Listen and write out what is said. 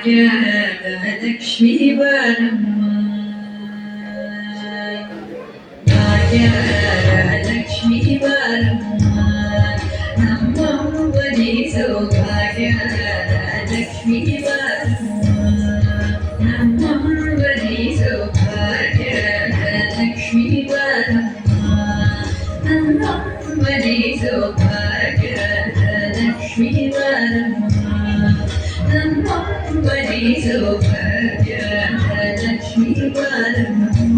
Bhagyalakshmi ಬರಮ್ಮ Bhagyalakshmi ಬರಮ್ಮ ನಮ್ಮವ್ವನೇ ಸೌಭಾಗ್ಯಲಕ್ಷ್ಮೀ ಬರಮ್ಮ ನಮ್ಮವ್ವನೇ ಸೌಭಾಗ್ಯಲಕ್ಷ್ಮೀ ಬರಮ್ಮ ನಮ್ಮವ್ವನೇ ಸೌಭಾಗ್ಯಲಕ್ಷ್ಮೀ ಬರಮ್ಮ ನಮ್ಮವ್ವನೇ ಸೌಭಾಗ್ಯಲಕ್ಷ್ಮೀ ಬರಮ್ಮ